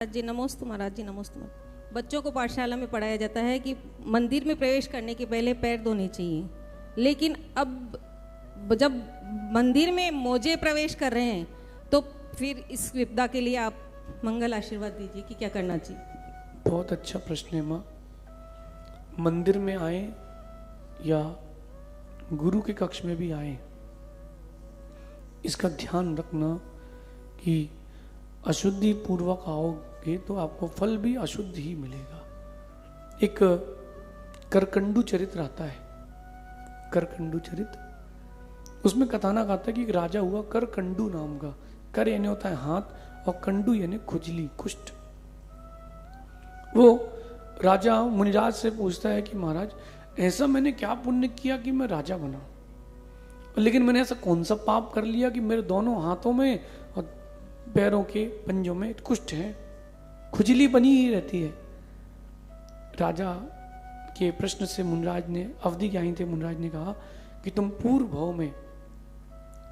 जी नमोस्तु महाराज जी नमोस्तु। बच्चों को पाठशाला में पढ़ाया जाता है कि मंदिर में प्रवेश करने के पहले पैर धोने चाहिए, लेकिन अब जब मंदिर में मोजे प्रवेश कर रहे हैं तो फिर इस विपदा के लिए आप मंगल आशीर्वाद दीजिए कि क्या करना चाहिए। बहुत अच्छा प्रश्न है माँ। मंदिर में आए या गुरु के कक्ष में भी आए, इसका ध्यान रखना कि अशुद्धि पूर्वक आओगे तो आपको फल भी अशुद्ध ही मिलेगा। एक करकंडू चरित्र आता है, करकंडू चरित्र, उसमें कथानक आता है कि एक राजा हुआ करकंडू नाम का। कर यानी होता है हाथ और कंडू यानी खुजली, कुष्ठ। वो राजा मुनिराज से पूछता है कि महाराज ऐसा मैंने क्या पुण्य किया कि मैं राजा बना, लेकिन मैंने ऐसा कौन सा पाप कर लिया कि मेरे दोनों हाथों में और पैरों के पंजों में कुष्ठ है, खुजली बनी ही रहती है। राजा के प्रश्न से मुनिराज ने, अवधि ज्ञानी थे मुनिराज ने कहा कि तुम पूर्व भाव में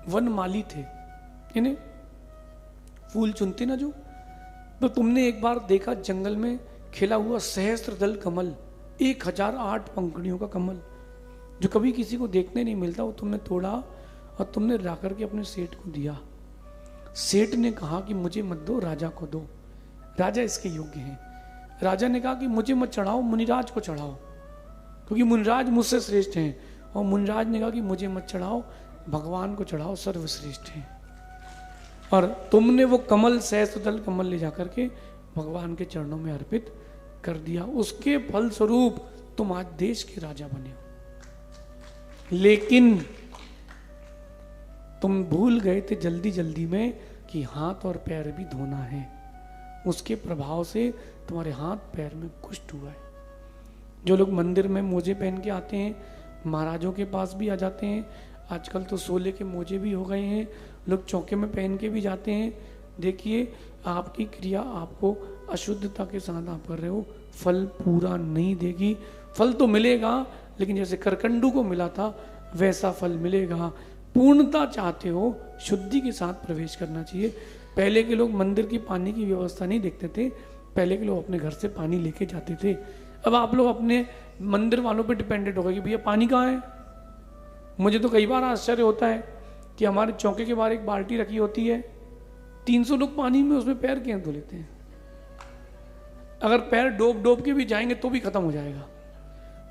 वनमाली थे, यानी फूल चुनते ना जो, तो तुमने एक बार देखा जंगल में खिला हुआ सहस्त्र दल कमल, 1008 पंखुड़ियों का कमल, जो कभी किसी को देखने नहीं मिलता, वो तुमने तोड़ा और तुमने ला करके अपने सेठ को दिया। सेठ ने कहा कि मुझे मत दो, राजा को दो, राजा इसके योग्य हैं। राजा ने कहा कि मुझे मत चढ़ाओ, मुनिराज को चढ़ाओ, क्योंकि मुनिराज मुझसे श्रेष्ठ हैं। और मुनिराज ने कहा कि मुझे मत चढ़ाओ, भगवान को चढ़ाओ, सर्वश्रेष्ठ हैं। और तुमने वो कमल, सहस्त्रदल कमल ले जाकर के भगवान के चरणों में अर्पित कर दिया। उसके फल स्वरूप तुम आज देश के राजा बने हो। लेकिन तुम भूल गए थे जल्दी जल्दी में कि हाथ और पैर भी धोना है। उसके प्रभाव से तुम्हारे हाथ पैर में कुष्ठ हुआ है। जो लोग मंदिर में मोजे पहन के आते हैं, महाराजों के पास भी आ जाते हैं, आजकल तो सोले के मोजे भी हो गए हैं, लोग चौके में पहन के भी जाते हैं। देखिए, आपकी क्रिया आपको अशुद्धता के साथ आप कर रहे हो, फल पूरा नहीं देगी। फल तो मिलेगा, लेकिन जैसे करकंडू को मिला था वैसा फल मिलेगा। पूर्णता चाहते हो, शुद्धि के साथ प्रवेश करना चाहिए। पहले के लोग मंदिर की पानी की व्यवस्था नहीं देखते थे, पहले के लोग अपने घर से पानी लेके जाते थे। अब आप लोग अपने मंदिर वालों पे डिपेंडेंट हो गए कि भैया पानी कहाँ है। मुझे तो कई बार आश्चर्य होता है कि हमारे चौके के बाहर एक बाल्टी रखी होती है, 300 लोग पानी में उसमें पैर कैसे धो लेते हैं। अगर पैर डोब डोब के भी जाएंगे तो भी खत्म हो जाएगा।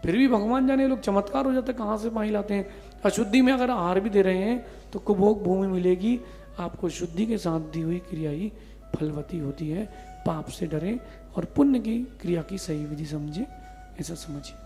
फिर भी भगवान जाने लोग चमत्कार हो जाता है, कहाँ से पानी लाते हैं। अशुद्धि में अगर आहार भी दे रहे हैं तो कुभोग भूमि मिलेगी। आपको शुद्धि के साथ दी हुई क्रिया ही फलवती होती है। पाप से डरें और पुण्य की क्रिया की सही विधि समझें, ऐसा समझिए।